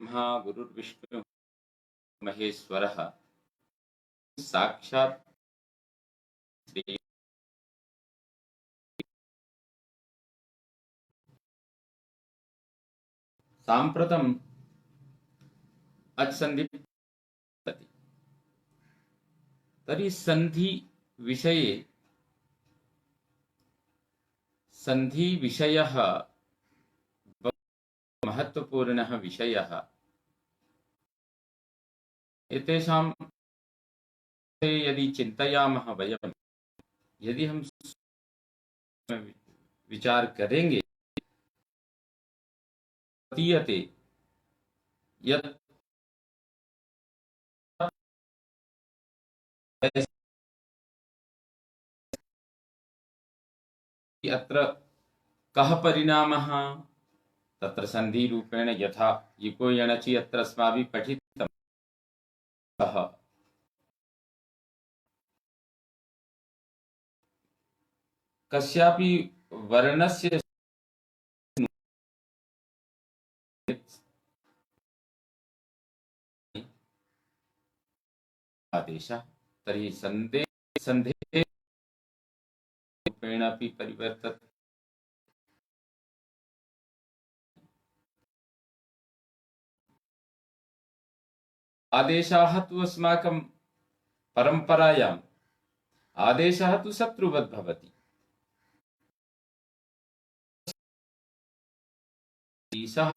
ब्रह्मा गुरुर्विष्णु महेश्वरः साक्षात् श्री। साम्प्रतम् अच्सन्धि भवति। तर्हि सन्धि विषये सन्धि विषयः बहु महत्वपूर्णः विषयः। एतेषां यदि चिन्तयामः वयं, यदि हम विचार करेंगे, प्रतीयते यत् अत्र कः परिणामः, तत्र सन्धिरूपेण यथा इको यणचि अत्र अस्माभिः पठितं कः कस्यापि वर्णस्य आदेशः, तर्हि सन्धेः रूपेण अपि परिवर्तते। आदेशाः तु अस्माकं परम्परायाम् आदेशः तु शत्रुवत् भवति। सः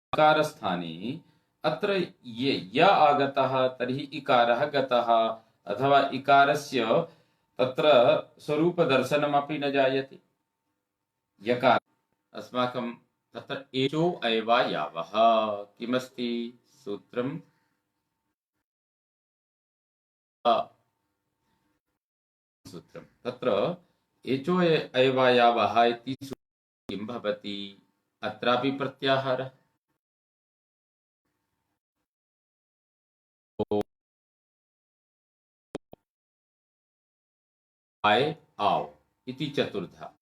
इकारस्थाने अत्र य आगतः तर्हि इकारः गतः, अथवा इकारस्य तत्र स्वरूपदर्शनमपि न जायते। यकार अस्माकं तत्र एचो अयवायावः किमस्ति सूत्रं, सूत्रं तत्र एचो अयवायावः इति किं भवति, अत्रापि प्रत्याहारः। आय आव इति चतुर्धा।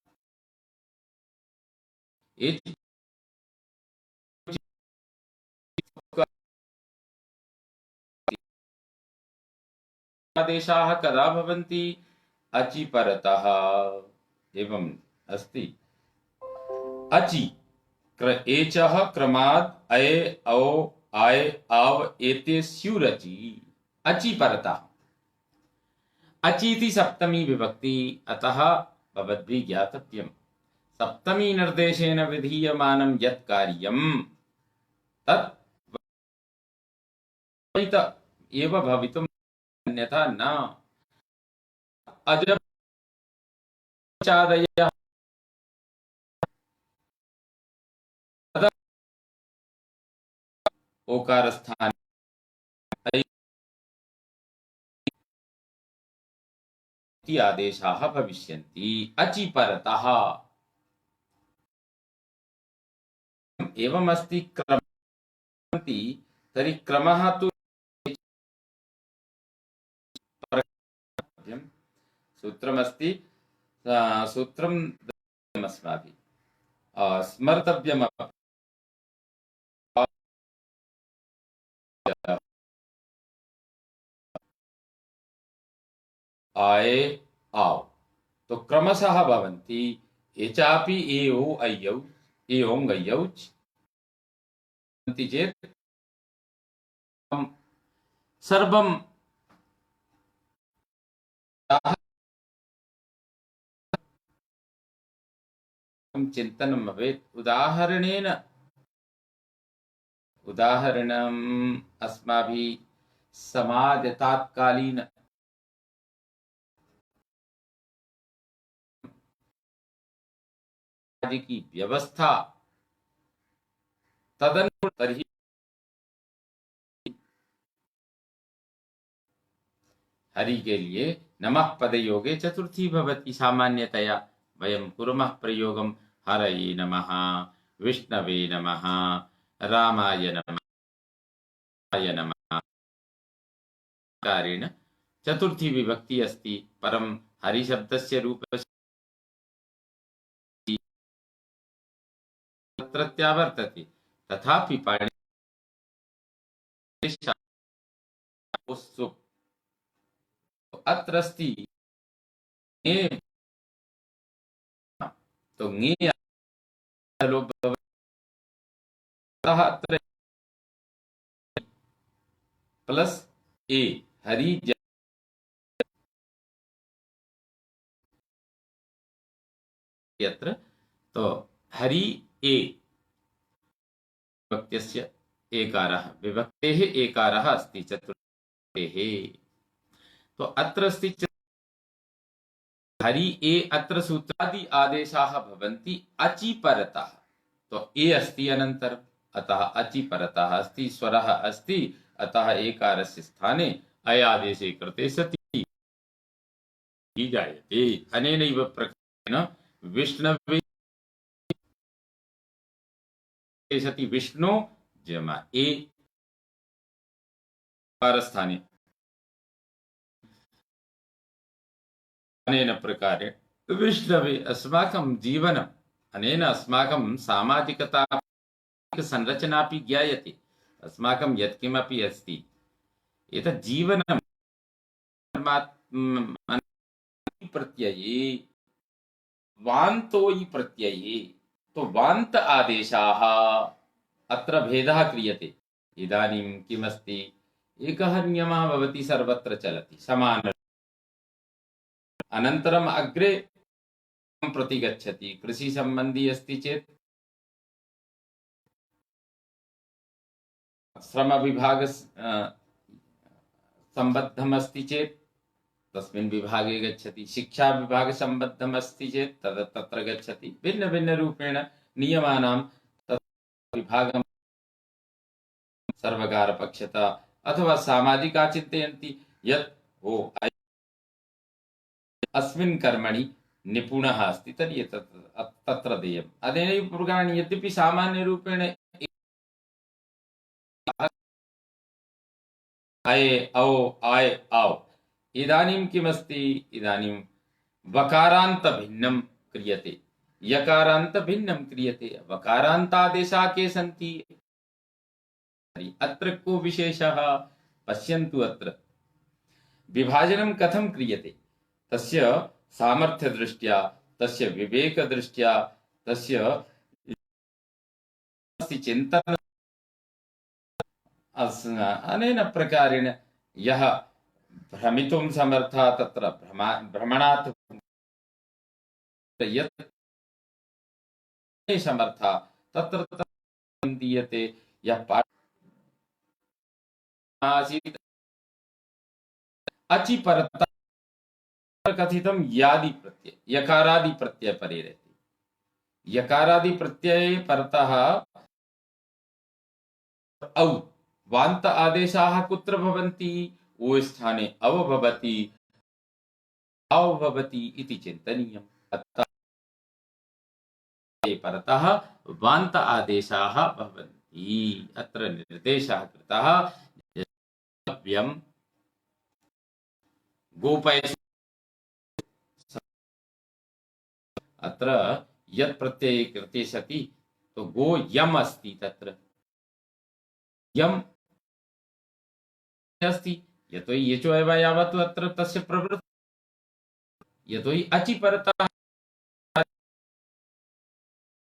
आदेशाः कदा भवन्ति, अचि परतः। एवम् अस्ति, अचि एचः क्रमाद् अय औ आय आव एते स्युरचि अचि परतः। अचि इति सप्तमी विभक्ति, अतः भवद्भिः ज्ञातव्यम् सप्तमी निर्देशेन विधीयमानं यत् कार्यं तत् एव भवितुम्, अन्यथा न। अजचादयः ओकारस्थाने इति आदेशाः भविष्यन्ति अचि परतः। एवमस्ति क्रमति, तर्हि क्रमः तु सूत्रमस्ति, सूत्रं अस्माभिः स्मर्तव्यम्। आए आओ तो क्रमशः भवन्ति, एचापि एओ अय्यौ एओङ् अय्यौच् चेत् सर्वं चिन्तनं भवेत्। उदाहरणम् अस्माभिः समाजतात्कालीन की व्यवस्था तदनु, तर्हि हरि के लिए नमः पदयोगे चतुर्थी भवति। सामान्यतया वयं कुर्मः प्रयोगं हरये नमः, विष्णवे नमः, रामाय नमः। कारेण चतुर्थी विभक्ति अस्ति, परं हरिशब्दस्य रूपस्य तत्रत्या वर्तते। तथापि पाणिनि उत्सुक अत्र अस्ति ङे, तो ङे लोप भवति। अतः अत्र प्लस ए हरि यत्र, तो हरि ए विभक्त्यस्य एकारः, विभक्तेः एकारः अस्ति चतुर्थेः। तो अत्र अस्ति हरि ए, अत्र सूत्रादि आदेशाः भवन्ति अचि परतः। तो ए अस्ति अनन्तरम्, अतः अचि परतः अस्ति, स्वरः अस्ति, अतः एकारस्य स्थाने अयादेशे कृते सति जायते। अनेनैव प्रकारेण विष्णवे सति विष्णु जमा ए कारस्थाने, अनेन प्रकारेण विष्णवे अस्माकं जीवनम्, अनेन अस्माकं सामाजिकता संरचनापि ज्ञायते। अस्माकं यत्किमपि अस्ति एतत् जीवनं प्रत्यये वान्तोयि प्रत्यये, तो वान्त आदेशाः अत्र भेदः क्रियते। इदानीं किमस्ति, एकः नियमः भवति, सर्वत्र चलति समान, अनन्तरम् अग्रे प्रति गच्छति। कृषि संबंधी अस्ति चेत् श्रम विभाग सम्बद्धम् अस्ति चेत् तस्मिन् विभागे गच्छति, शिक्षा विभाग सम्बद्धम् अस्ति चेत् तत्र गच्छति। भिन्न भिन्न रूपेण नियमानां विभागं सर्वकारपक्षतः अथवा सामाजिकाः चिन्तयन्ति यत् ओ अस्मिन् कर्मणि निपुणः अस्ति तर्हि तत्र देयम्। अनेनैव प्रकारेण यद्यपि सामान्यरूपेण अये औ आय औ, इदानीं किमस्ति, इदानीं वकारान्त भिन्नं क्रियते, यकारान्त भिन्नं क्रियते। वकारान्तादेशाः के सन्ति, अत्र को विशेषः पश्यन्तु। अत्र विभाजनं कथं क्रियते, तस्य सामर्थ्यदृष्ट्या, तस्य विवेकदृष्ट्या, तस्य चिन्तन अनेन प्रकारेण यः भ्रमितुं समर्थः तत्र भ्रमणात् यत् समर्थः तत्र दीयते। यः आसीत् अचि परतः कथितं यादि प्रत्यय, यकारादि प्रत्यय परे रहते। यकारादि प्रत्यय परतः औ, वान्त आदेशाः कुत्र भवन्ति, ओ स्थाने अव भवति, आव भवति इति चिन्तनीयम्। अतः परतः वान्त आदेशाः भवन्ति। अत्र निर्देशः कृतः व्यं गोपयसु, अत्र यत् प्रत्यये कृते सति तो गो यम् अस्ति, तत्र यम् अस्ति, यतोहि यचो एव यावत् अत्र तस्य प्रवृत्ति, यतोहि अचि परतः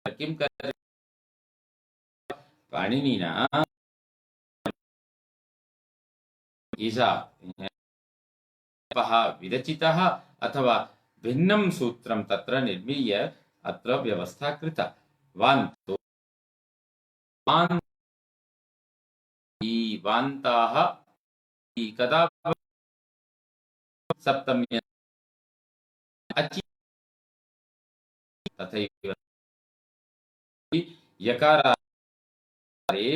किं करेत् पाणिनिना एषा विरचितः अथवा भिन्नं सूत्रं तत्र निर्मीय अत्र व्यवस्था कृता। वान्तो वान्ताः कदा सप्तमी अचि, तथैव यकारारे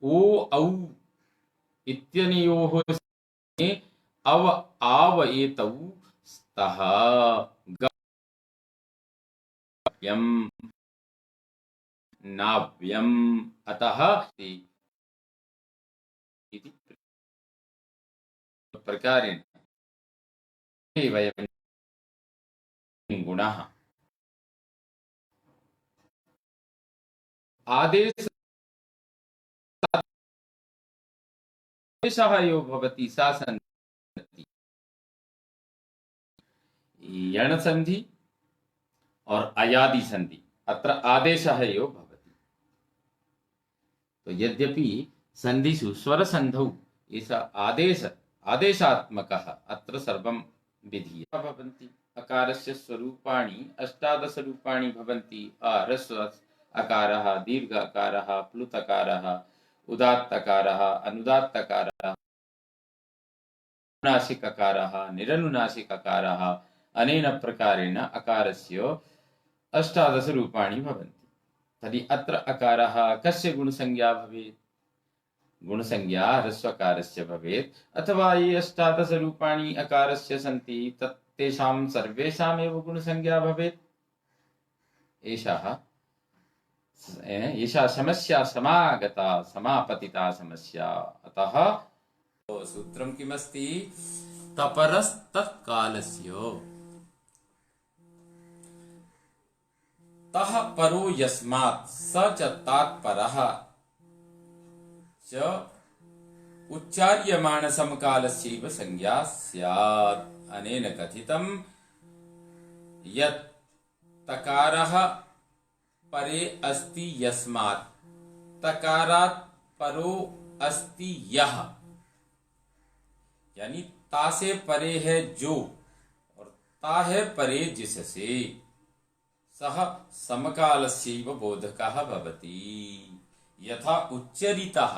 ओ औ इत्यनयोः अव आव एतौ स्तः गव्यम् नाव्यम्, अतः इति प्रकारेण वयं गुणः आदेश आदेशः यो भवति सा संधि यण संधि और अयादि संधि। अत्र आदेशः यो भवति। तो यद्यपि संधिषु स्वर संधौ एषा आदेशात्मकः अत्र सर्वं विधीयते भवन्ति। अकारस्य स्वरूपाणि अष्टादश रूपाणि भवन्ति। ह्रस्व अकारः, दीर्घ अकारः, प्लुत अकारः, उदात्त अकारः, अनुदात्त अकारः, अनुनासिक अकारः, निरनुनासिक अकारः। अनेन प्रकारेण अकारस्य अष्टादश रूपाणि भवन्ति। तर्हि अत्र अकारः कस्य गुणसंज्ञा भवेत्? गुणसंज्ञा ह्रस्वकारस्य भवेत्। अथवा ये अष्टादश रूपाणि अकारस्य सन्ति तेषां सर्वेषामेव गुणसंज्ञा भवेत्। एषा समस्या समागता, समापतिता समस्या। अतः सूत्रं किमस्ति? तपरस्तत्कालस्य तः परो यस्मात् स च तात्परः च उच्चार्यमाण समकालस्यैव संज्ञा स्यात्। अनेन कथितं यत् तकारः परे अस्ति यस्मात्, तकारात् परो अस्ति यः, यानी ता से परे है जो और ता है परे जिससे, सः समकालस्यैव बोधकः भवति। यथा उच्चरितः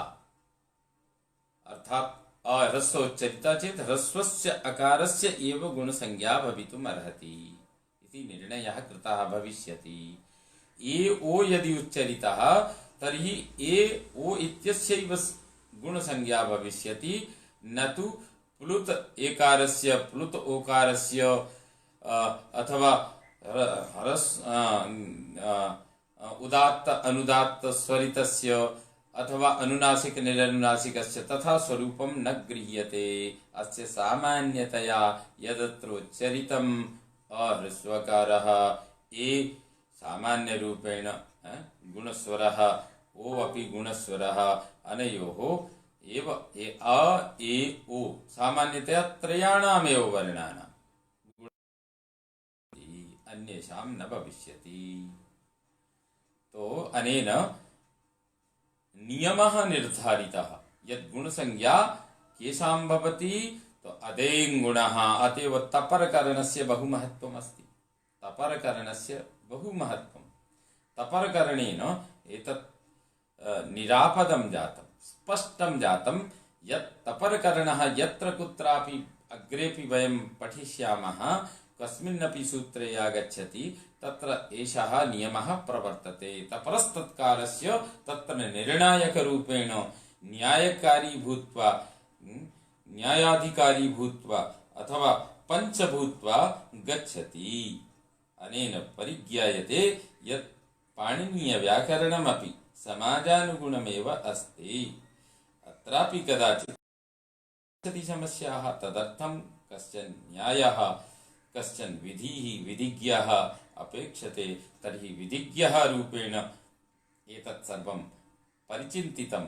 अर्थात ह्रस्व उच्चरिता चेत ह्रस्वस्य अकारस्य एव गुणसंज्ञा भवितुम् अर्हति इति निर्णयः कृतः भविष्यति। ए ओ यदि उच्चरितः तर्हि ए ओ इत्यस्यैव गुणसंज्ञा भविष्यति, न तु प्लुत एकारस्य प्लुत ओकारस्य अथवा उदात्त अनुदात्त स्वरितस्य अथवा अनुनासिक निरनुनासिकस्य तथा स्वरूपं न गृह्यते। अस्य सामान्यतया यदत्र उच्चरितम् अह्रस्वकारः ए सामान्य रूपेण गुणस्वरः ओ अपि गुणस्वरः अनयोः एव अ ए ओ सामान्यतया त्रयाणामेव वर्णानां अन्येषां न भविष्यति। तो अनेन नियमः निर्धारितः यत् गुणसंज्ञा केषां भवति तो अदेङ्गुणः। अतएव तपरकरणस्य बहुमहत्त्वम् अस्ति। तपरकरणस्य बहुमहत्त्वं। तपरकरणेन एतत् निरापदं जातं, स्पष्टं जातं यत् तपरकरणः यत्र कुत्रापि अग्रेपि वयं पठिष्यामः कस्मिन्नपि सूत्रे आगच्छति तत्र एषः नियमः प्रवर्तते। तपरस्तत्कालस्य तत्र निर्णायकरूपेण न्यायकारी भूत्वा न्यायाधिकारी भूत्वा अथवा पंच भूत्वा गच्छति। अनेन परिज्ञायते यत् पाणिनीय व्याकरणमपि समाजानुगुणमेव अस्ति। अत्रापि कदाचित् समस्याः, तदर्थं कश्चन न्यायः कश्चन विधिः विधिज्ञः अपेक्षते। तर्हि विधिज्ञः रूपेण एतत् सर्वं परिचिन्तितं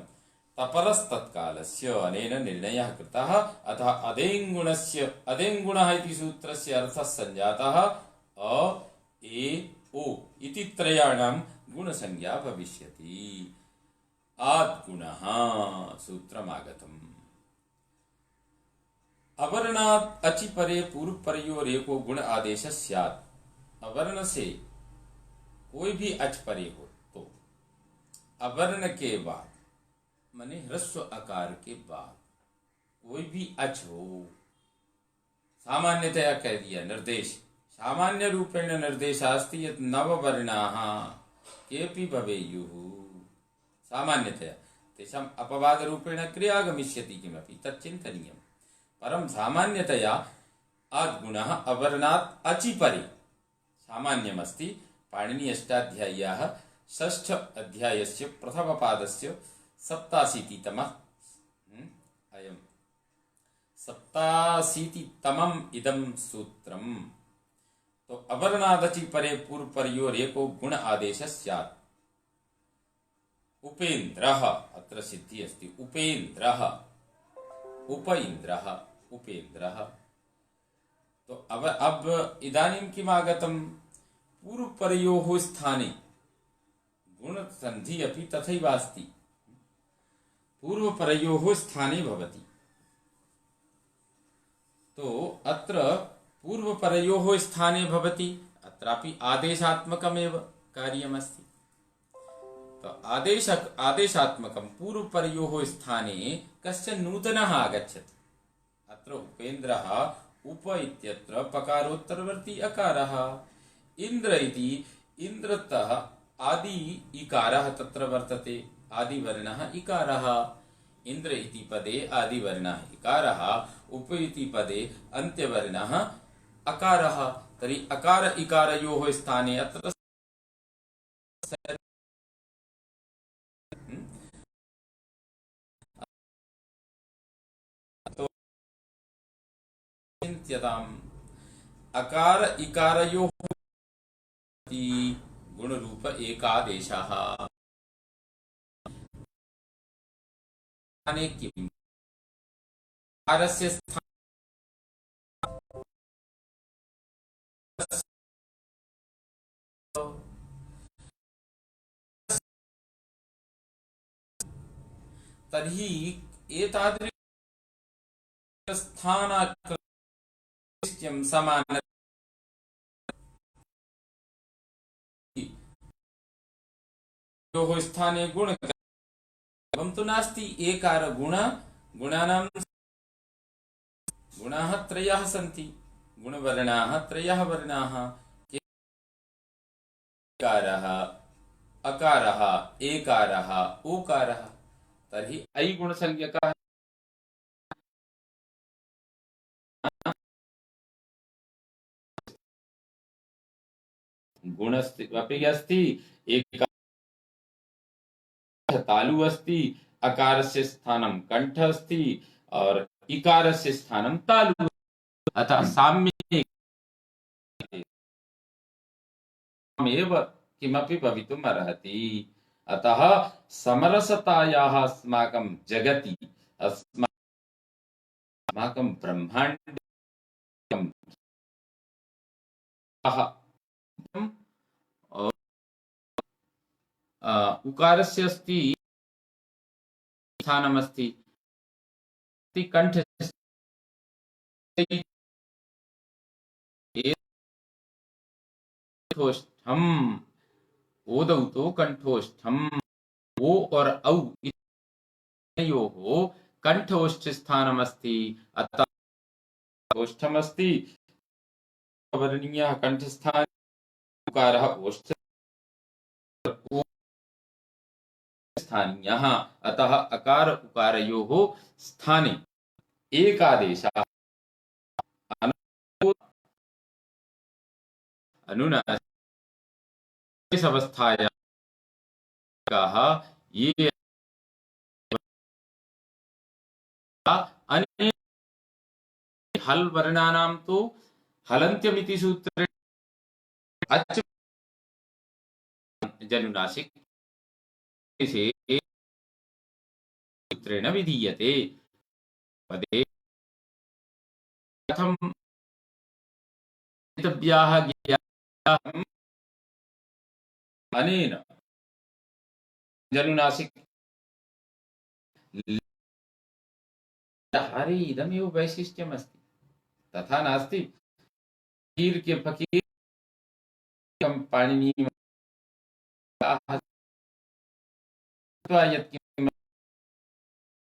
तपरस्तत्कालस्य अनेन निर्णयः कृतः। अतः अदेङ्गुणस्य अदेङ्गुणः इति सूत्रस्य अर्थः सञ्जातः अ ए ओ इति त्रयाणां गुणसंज्ञा भविष्यति। आद्गुणः सूत्रमागतम्। अवर्णात् अचि परे पूर्व परयोर एको गुण आदेश स्यात्। अवर्ण से कोई भी अच परे हो तो अवर्ण के बाद माने ह्रस्व आकार के बाद कोई भी अच हो, सामान्यतया कह दिया निर्देश, सामान्य रूपेण निर्देशास्ति यत् नववर्णाः केऽपि भवेयुः। सामान्यतया तेषाम् अपवादरूपेण क्रिया गमिष्यति किमपि तच्चिन्तनीयम्। परं सामान्यतया आद्गुणः अवर्णात् अचि परे सामान्यमस्ति। पाणिनि अष्टाध्याय्याः षष्ठ अध्यायस्य प्रथमपादस्य 87तमः अयं 87तमम् इदं सूत्रम्। तो अवर्णादचि परे पूर्व परयोर एको गुण आदेशः स्यात्। उपेन्द्रः अत्र सिद्धि अस्ति। उपेन्द्रः उप इन्द्रः उपेन्द्रः। तो अब इदानीं किम् आगतं, पूर्वपरयोः स्थाने गुणसन्धि अपि तथैव अस्ति, पूर्वपरयोः स्थाने भवति। तो अत्र पूर्वपरयोः स्थाने भवति, अत्रापि आदेशात्मकमेव कार्यमस्ति। तो आदेशात्मकं पूर्वपरयोः स्थाने कश्चन नूतनः आगच्छति। अत्र उपेन्द्रः, उप इत्यत्र पकारोत्तरवर्ती अकारः, इन्द्र इति इन्द्रतः आदि इकारः तत्र वर्तते, आदिवर्णः इकारः। इन्द्र इति पदे आदिवर्णः इकारः, उप इति पदे अन्त्यवर्णः अकारः। तर्हि अकार इकारयोः स्थाने अत्र चिन्त्यताम्, अकार इकारयोः गुणरूप एकादेशः। स्थाने किम्, अकारस्य स्थाने तर्हि एतादृश स्थानाकृत्यं समान योः स्थाने गुण तु नास्ति, एकार गुण, गुणानां गुणाः त्रयः सन्ति, गुणवर्णाः त्रयः वर्णाः, एकारः अकारः एकारः ओकारः। तर्हि ऐ गुणसंज्ञकः गुणस्ति अपि अस्ति, एक तालु अस्ति, अकारस्य स्थानं कंठ अस्ति और इकारस्य स्थानं तालु। अतः साम्ये एव किमपि भवितुम् अर्हति। अतः समरसतायाः अस्माकं जगति, अस्माकं ब्रह्माण्डे उकारस्य अस्ति स्थानमस्ति, कंठ कंठोष्ठम, ओदौ तो कंठोष्ठम, ओ और औ इतयोः कंठोष्ठ स्थानमस्ति। अतः ओष्ठमस्ति, वर्णीयः कंठस्थान, उकारः ओष्ठ स्थानीयः। अतः अकार उकारयोः स्थाने एकादेशः अनुनासिकावस्थायाः ये अन्ये हल वर्णानां तु हलन्त्यमिति सूत्रेण अच् जनुनासिक सूत्रेण विधीयते। पदे कथं वेदितव्याः ज्ञेयाः अनेन जनुनासिक हारे इदमेव वैशिष्ट्यमस्ति। तथा नास्ति फकीर के फकीर पाणिनि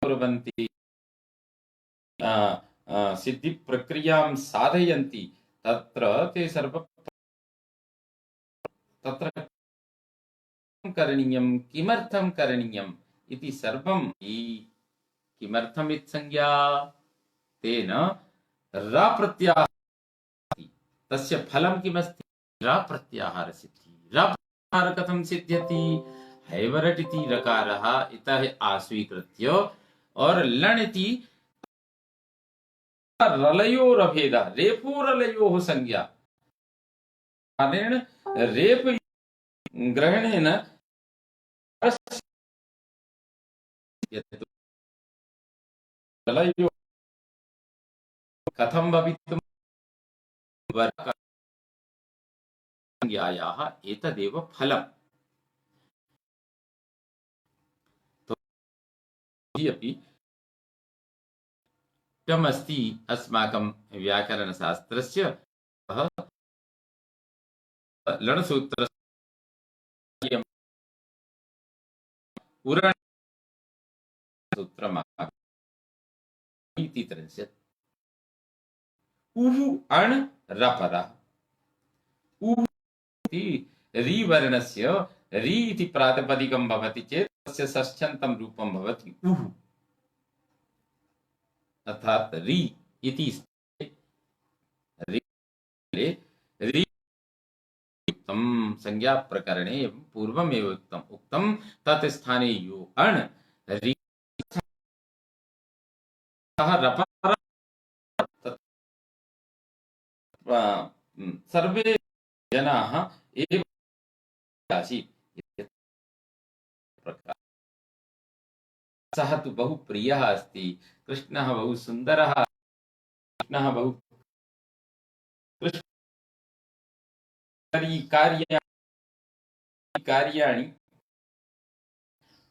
कुर्वन्ति, सिद्धि प्रक्रियां साधयन्ति, तत्र ते सर्व तत्र करणीयं, किमर्थं करणीयम् इति सर्वं किमर्थम् इति संज्ञा तेन रा प्रत्याहार, तस्य फलं किमस्ति, रा प्रत्याहार सिद्धि। रा प्रत्याहार कथं सिद्ध्यति, हैवरट् इति रकारः इतः आस्वीकृत्य और लण् इति रलयोरभेदः, रेफोरलयोः संज्ञा रेप ग्रहणेन रलयो कथं भवितुं वर्गसंज्ञायाः एतदेव फलम्। तो अपि अस्ति अस्माकं व्याकरणशास्त्रस्य लणसूत्रस्य उरणसूत्रम् इति त्रिंशत्। उः अण् रपरः। उः इति रीवर्णस्य री इति प्रातिपदिकं भवति चेत् तस्य षष्ठ्यन्तं रूपं भवति उः, अर्थात् री इति री री उक्तं संज्ञा प्रकरणे पूर्वमेव उक्तं तत् स्थाने यो अण् री रपरः सर्वे जनाः एव आसीत्। सः तु बहु प्रियः अस्ति, कृष्णः बहु सुन्दरः, कृष्णः बहु कार्याणि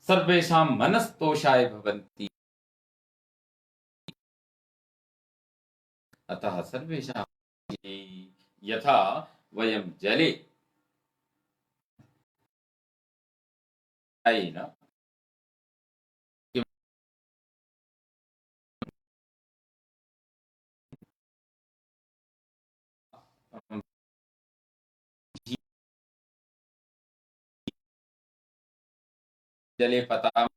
सर्वेषां मनस्तोषाय भवन्ति। अतः सर्वेषां यथा वयं जले जले पतामि